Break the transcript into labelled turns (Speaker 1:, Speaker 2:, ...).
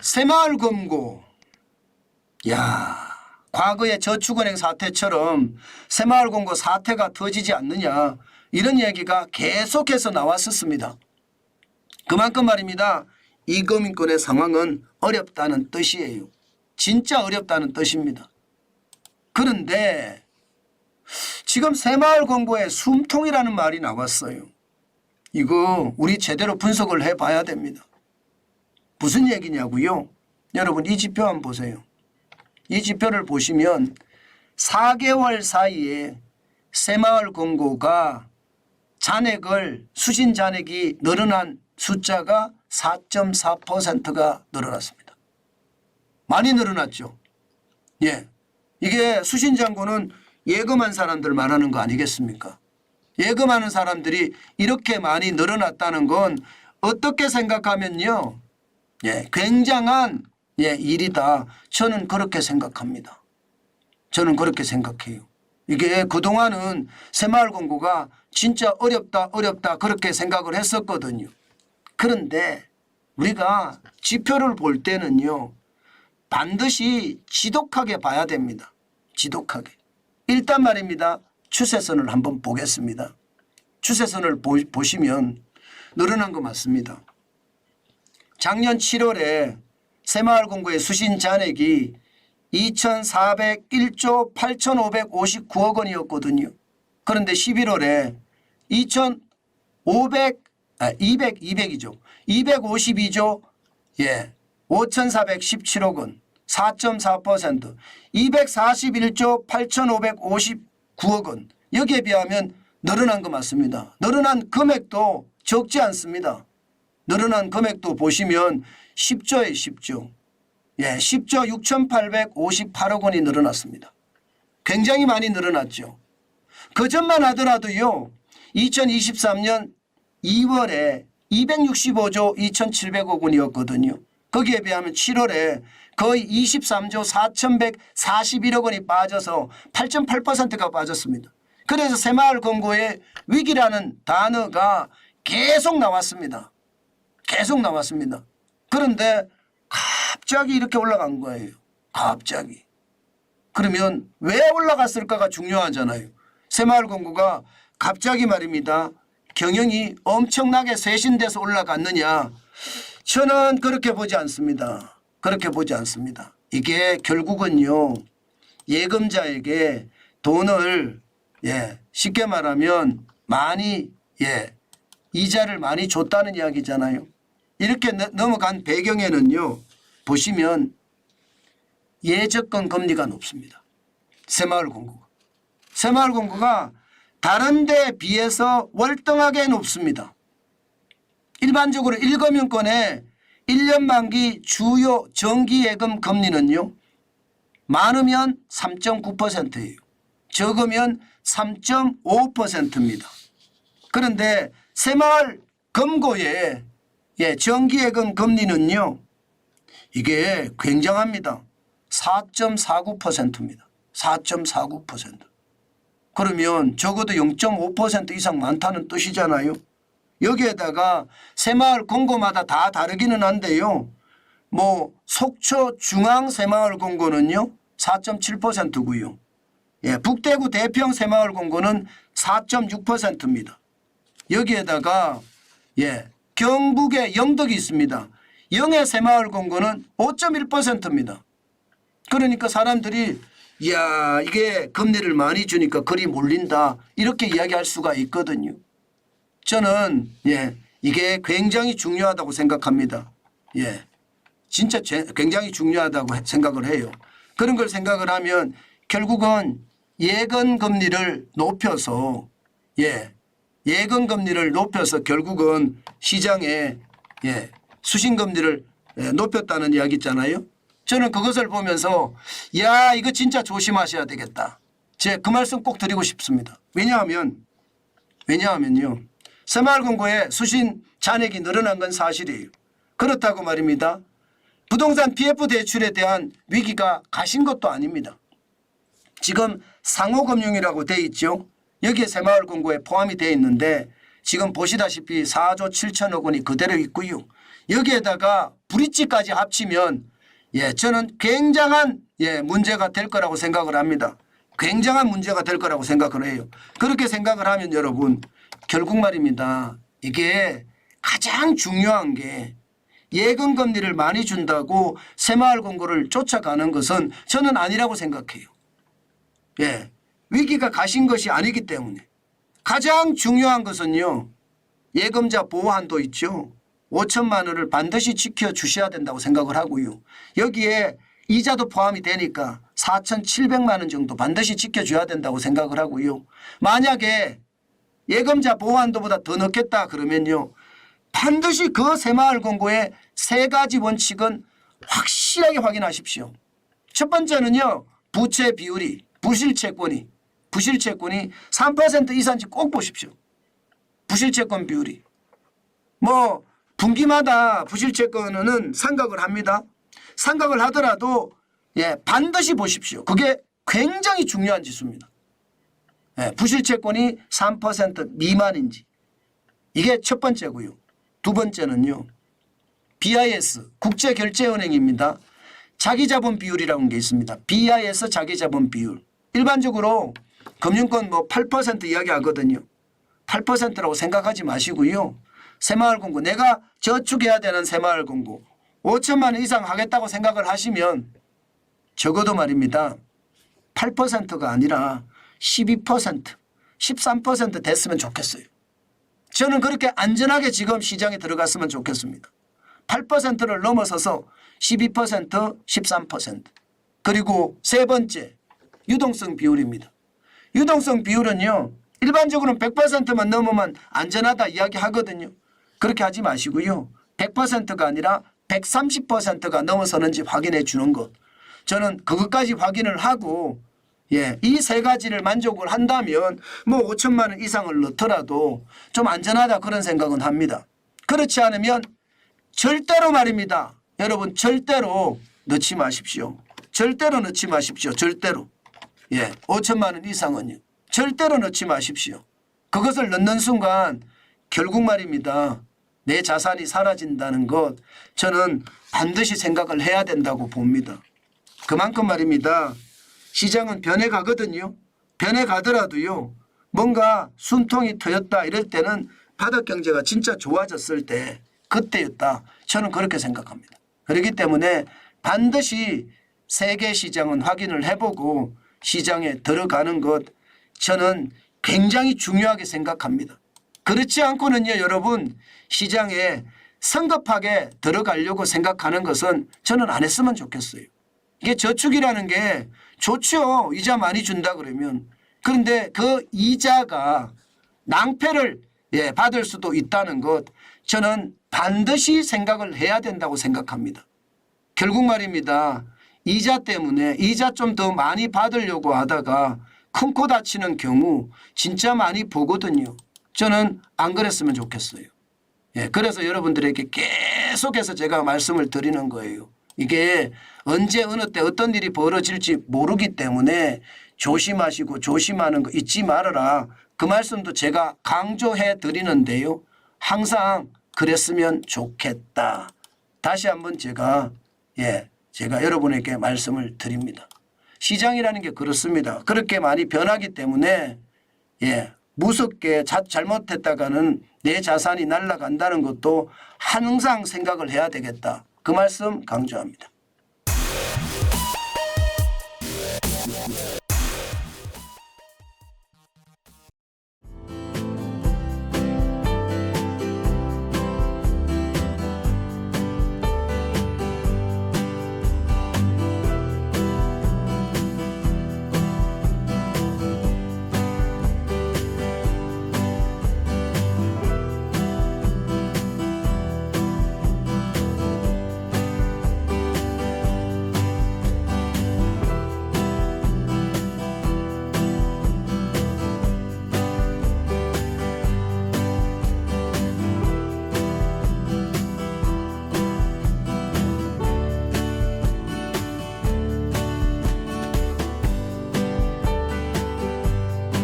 Speaker 1: 새마을 금고. 야, 과거의 저축은행 사태처럼 새마을 금고 사태가 터지지 않느냐, 이런 얘기가 계속해서 나왔었습니다. 그만큼 말입니다. 이금융권의 상황은 어렵다는 뜻이에요. 진짜 어렵다는 뜻입니다. 그런데 지금 새마을 금고에 숨통이라는 말이 나왔어요. 이거 우리 제대로 분석을 해봐야 됩니다. 무슨 얘기냐고요? 여러분 이 지표 한번 보세요. 이 지표를 보시면 4개월 사이에 새마을 금고가 잔액을, 수신 잔액이 늘어난 숫자가 4.4%가 늘어났습니다. 많이 늘어났죠. 예, 이게 수신 잔고는 예금한 사람들 말하는 거 아니겠습니까? 예금하는 사람들이 이렇게 많이 늘어났다는 건 어떻게 생각하면요, 예, 굉장한 일이다. 저는 그렇게 생각합니다. 저는 그렇게 생각해요. 이게 그동안은 새마을 금고가 진짜 어렵다 그렇게 생각을 했었거든요. 그런데 우리가 지표를 볼 때는요, 반드시 지독하게 봐야 됩니다. 지독하게. 일단 말입니다. 추세선을 한번 보겠습니다. 추세선을 보시면 늘어난 거 맞습니다. 작년 7월에 새마을 금고의 수신 잔액이 2,401조 8,559억 원이었거든요. 그런데 11월에 252조 5,417억 원, 4.4%, 241조 8,559억 원, 여기에 비하면 늘어난 거 맞습니다. 늘어난 금액도 적지 않습니다. 늘어난 금액도 보시면 10조에 10조. 10조 6,858억 원이 늘어났습니다. 굉장히 많이 늘어났죠. 그 전만 하더라도요, 2023년 2월에 265조 2,700억 원이었거든요. 거기에 비하면 7월에 거의 23조 4,141억 원이 빠져서 8.8%가 빠졌습니다. 그래서 새마을 금고의 위기라는 단어가 계속 나왔습니다. 계속 나왔습니다. 그런데 갑자기 이렇게 올라간 거예요. 갑자기. 그러면 왜 올라갔을까가 중요하잖아요. 새마을 금고가 갑자기 말입니다. 경영이 엄청나게 쇄신돼서 올라갔느냐. 저는 그렇게 보지 않습니다. 그렇게 보지 않습니다. 이게 결국은요, 예금자에게 돈을 쉽게 말하면 많이 이자를 많이 줬다는 이야기잖아요. 이렇게 넘어간 배경에는요, 보시면 예적금 금리가 높습니다. 새마을 금고가. 새마을 금고가 다른 데 비해서 월등하게 높습니다. 일반적으로 1금융권의 1년 만기 주요 정기예금 금리는요, 많으면 3.9%예요. 적으면 3.5%입니다. 그런데 새마을 금고의 정기예금 금리는요, 이게 굉장합니다. 4.49%입니다. 4.49%. 그러면 적어도 0.5% 이상 많다는 뜻이잖아요. 여기에다가 새마을 금고마다 다 다르기는 한데요, 뭐 속초 중앙 새마을 금고는요 4.7%고요. 북대구 대평 새마을 금고는 4.6%입니다. 여기에다가 경북의 영덕이 있습니다. 영해 새마을 금고는 5.1%입니다. 그러니까 사람들이 이야, 이게 금리를 많이 주니까 그리 몰린다, 이렇게 이야기할 수가 있거든요. 저는 이게 굉장히 중요하다고 생각합니다. 진짜 굉장히 중요하다고 생각을 해요. 그런 걸 생각을 하면 결국은 예금 금리를 높여서 예금 금리를 높여서 결국은 시장에 수신 금리를 높였다는 이야기 있잖아요. 저는 그것을 보면서 야, 이거 진짜 조심하셔야 되겠다. 제가 그 말씀 꼭 드리고 싶습니다. 왜냐하면요, 새마을 금고의 수신 잔액이 늘어난 건 사실이에요. 그렇다고 말입니다, 부동산 PF 대출에 대한 위기가 가신 것도 아닙니다. 지금 상호금융이라고 돼 있죠. 여기에 새마을 금고에 포함이 되어 있는데 지금 보시다시피 4조 7천억 원이 그대로 있고요. 여기에다가 브릿지까지 합치면 저는 굉장한 문제가 될 거라고 생각을 합니다. 굉장한 문제가 될 거라고 생각을 해요. 그렇게 생각을 하면 여러분 결국 말입니다. 이게 가장 중요한 게 예금 금리를 많이 준다고 새마을 금고를 쫓아가는 것은 저는 아니라고 생각해요. 위기가 가신 것이 아니기 때문에 가장 중요한 것은요. 예금자 보호한도 있죠. 5천만 원을 반드시 지켜주셔야 된다고 생각을 하고요. 여기에 이자도 포함이 되니까 4,700만 원 정도 반드시 지켜줘야 된다고 생각을 하고요. 만약에 예금자 보호한도보다 더 넣겠다 그러면요. 반드시 그 새마을금고의 세 가지 원칙은 확실하게 확인하십시오. 첫 번째는요. 부채 비율이 부실채권이 3% 이상인지 꼭 보십시오. 부실채권 비율이. 분기마다 부실채권은 상각을 합니다. 상각을 하더라도 반드시 보십시오. 그게 굉장히 중요한 지수입니다. 부실채권이 3% 미만인지. 이게 첫 번째고요. 두 번째는요. BIS 국제결제은행입니다. 자기자본 비율이라는 게 있습니다. BIS 자기자본 비율. 일반적으로 금융권 8% 이야기하거든요. 8%라고 생각하지 마시고요. 새마을금고 내가 저축해야 되는 새마을금고 5천만 원 이상 하겠다고 생각을 하시면 적어도 말입니다. 8%가 아니라 12%, 13% 됐으면 좋겠어요. 저는 그렇게 안전하게 지금 시장에 들어갔으면 좋겠습니다. 8%를 넘어서서 12%, 13%. 그리고 세 번째 유동성 비율입니다. 유동성 비율은요. 일반적으로는 100%만 넘으면 안전하다 이야기하거든요. 그렇게 하지 마시고요. 100%가 아니라 130%가 넘어서는지 확인해 주는 것. 저는 그것까지 확인을 하고 이 세 가지를 만족을 한다면 5천만 원 이상을 넣더라도 좀 안전하다 그런 생각은 합니다. 그렇지 않으면 절대로 말입니다. 여러분 절대로 넣지 마십시오. 절대로 넣지 마십시오. 절대로. 5천만 원 이상은요. 절대로 넣지 마십시오. 그것을 넣는 순간 결국 말입니다. 내 자산이 사라진다는 것 저는 반드시 생각을 해야 된다고 봅니다. 그만큼 말입니다. 시장은 변해가거든요. 변해가더라도요. 뭔가 숨통이 트였다 이럴 때는 바닥경제가 진짜 좋아졌을 때 그때였다. 저는 그렇게 생각합니다. 그렇기 때문에 반드시 세계 시장은 확인을 해보고 시장에 들어가는 것 저는 굉장히 중요하게 생각합니다. 그렇지 않고는요. 여러분 시장에 성급하게 들어가려고 생각하는 것은 저는 안 했으면 좋겠어요. 이게 저축이라는 게 좋죠. 이자 많이 준다 그러면. 그런데 그 이자가 낭패를 받을 수도 있다는 것 저는 반드시 생각을 해야 된다고 생각합니다. 결국 말입니다. 이자 때문에 이자 좀 더 많이 받으려고 하다가 큰 코 다치는 경우 진짜 많이 보거든요. 저는 안 그랬으면 좋겠어요. 그래서 여러분들에게 계속해서 제가 말씀을 드리는 거예요. 이게 언제 어느 때 어떤 일이 벌어질지 모르기 때문에 조심하시고 조심하는 거 잊지 말아라. 그 말씀도 제가 강조해 드리는데요. 항상 그랬으면 좋겠다. 다시 한번 제가 여러분에게 말씀을 드립니다. 시장이라는 게 그렇습니다. 그렇게 많이 변하기 때문에 무섭게 잘못했다가는 내 자산이 날아간다는 것도 항상 생각을 해야 되겠다. 그 말씀 강조합니다.